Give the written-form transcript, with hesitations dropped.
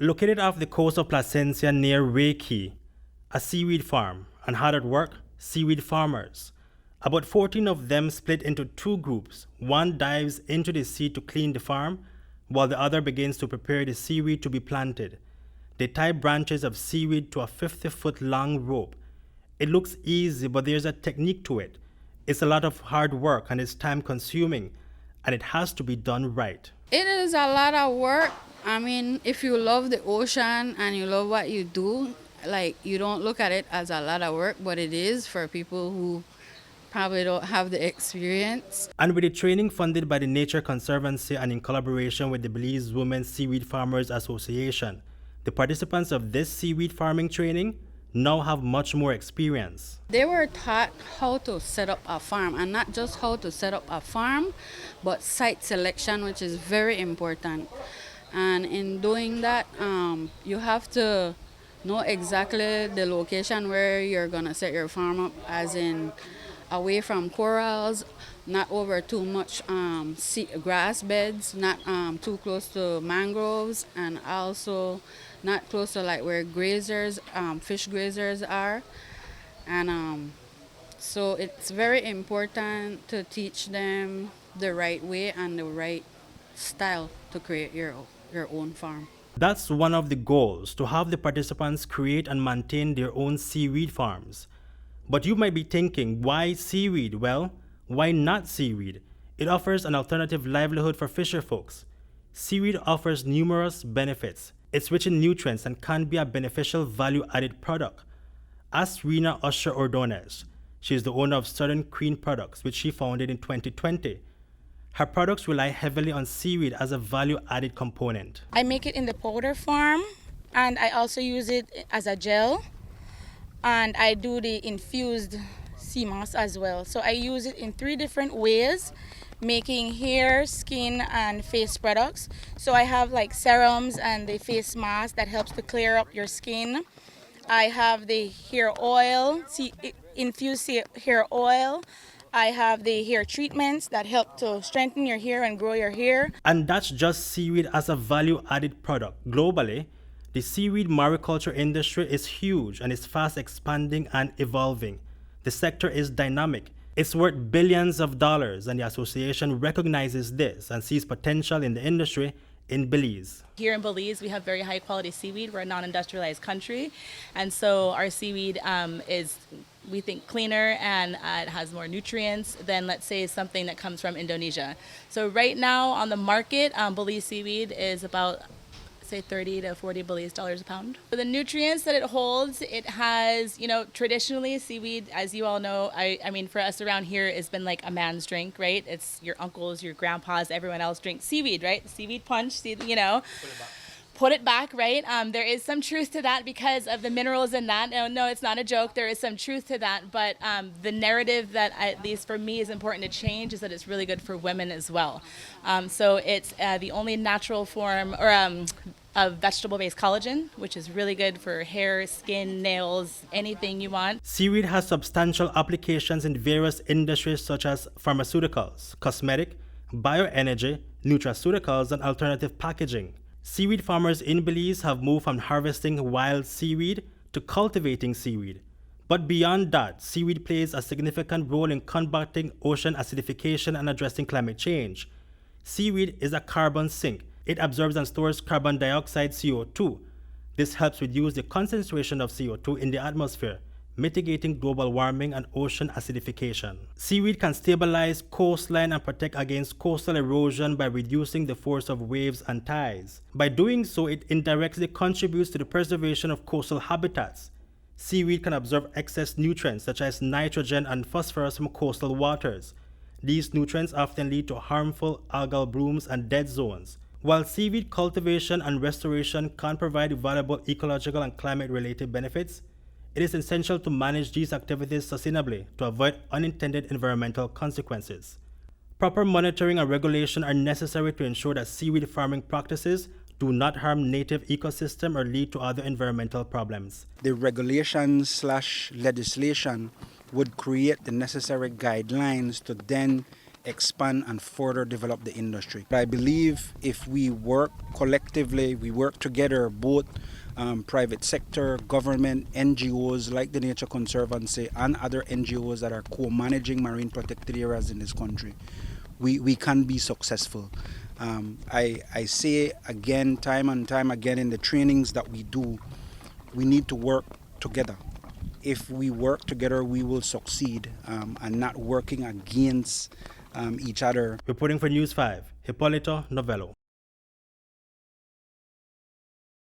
Located off the coast of Placencia near Reiki, a seaweed farm. And hard at work, seaweed farmers. About 14 of them split into two groups. One dives into the sea to clean the farm, while the other begins to prepare the seaweed to be planted. They tie branches of seaweed to a 50-foot long rope. It looks easy, but there's a technique to it. It's a lot of hard work and it's time consuming, and it has to be done right. It is a lot of work. I mean, if you love the ocean and you love what you do, like, you don't look at it as a lot of work, but it is for people who probably don't have the experience. And with the training funded by the Nature Conservancy and in collaboration with the Belize Women Seaweed Farmers Association, the participants of this seaweed farming training now have much more experience. They were taught how to set up a farm, and not just how to set up a farm, but site selection, which is very important. And in doing that, you have to know exactly the location where you're gonna set your farm up, as in away from corals, not over too much grass beds, not too close to mangroves, and also not close to like where grazers, fish grazers are. And so it's very important to teach them the right way and the right style to create your own farm. That's one of the goals, to have the participants create and maintain their own seaweed farms. But you might be thinking, why seaweed? Well, why not seaweed? It offers an alternative livelihood for fisher folks. Seaweed offers numerous benefits. It's rich in nutrients and can be a beneficial value-added product. Ask Rena Usher Ordonez. She is the owner of Southern Green Products, which she founded in 2020. Her products rely heavily on seaweed as a value-added component. I make it in the powder form, and I also use it as a gel, and I do the infused sea moss as well. So I use it in 3 different ways, making hair, skin, and face products. So I have like serums and the face mask that helps to clear up your skin. I have the hair oil, infused hair oil. I have the hair treatments that help to strengthen your hair and grow your hair. And that's just seaweed as a value-added product. Globally, the seaweed mariculture industry is huge and is fast expanding and evolving. The sector is dynamic. It's worth billions of dollars, and the association recognizes this and sees potential in the industry in Belize. Here in Belize, we have very high quality seaweed. We're a non-industrialized country, and so our seaweed is, we think, cleaner, and it has more nutrients than, let's say, something that comes from Indonesia. So right now on the market, Belize seaweed is about, say, 30 to 40 Belize dollars a pound. For the nutrients that it holds, it has, traditionally seaweed, as you all know, I mean, for us around here, it's been like a man's drink, right? It's your uncles, your grandpas, everyone else drinks seaweed, right? Seaweed punch, put it back, right? There is some truth to that because of the minerals in that. No, it's not a joke. There is some truth to that. But the narrative that, at least for me, is important to change is that it's really good for women as well. So it's the only natural form of vegetable-based collagen, which is really good for hair, skin, nails, anything you want. Seaweed has substantial applications in various industries such as pharmaceuticals, cosmetic, bioenergy, nutraceuticals, and alternative packaging. Seaweed farmers in Belize have moved from harvesting wild seaweed to cultivating seaweed. But beyond that, seaweed plays a significant role in combating ocean acidification and addressing climate change. Seaweed is a carbon sink. It absorbs and stores carbon dioxide, CO2. This helps reduce the concentration of CO2 in the atmosphere, mitigating global warming and ocean acidification. Seaweed can stabilize coastline and protect against coastal erosion by reducing the force of waves and tides. By doing so, it indirectly contributes to the preservation of coastal habitats. Seaweed can absorb excess nutrients such as nitrogen and phosphorus from coastal waters. These nutrients often lead to harmful algal blooms and dead zones. While seaweed cultivation and restoration can provide valuable ecological and climate-related benefits, it is essential to manage these activities sustainably to avoid unintended environmental consequences. Proper monitoring and regulation are necessary to ensure that seaweed farming practices do not harm native ecosystem or lead to other environmental problems. The regulations/legislation would create the necessary guidelines to then expand and further develop the industry. I believe if we work collectively, we work together, both private sector, government, NGOs like the Nature Conservancy and other NGOs that are co-managing marine protected areas in this country, we can be successful. I say again, time and time again in the trainings that we do, we need to work together. If we work together, we will succeed, and not working against each other. Reporting for News 5, Hipólito Novello.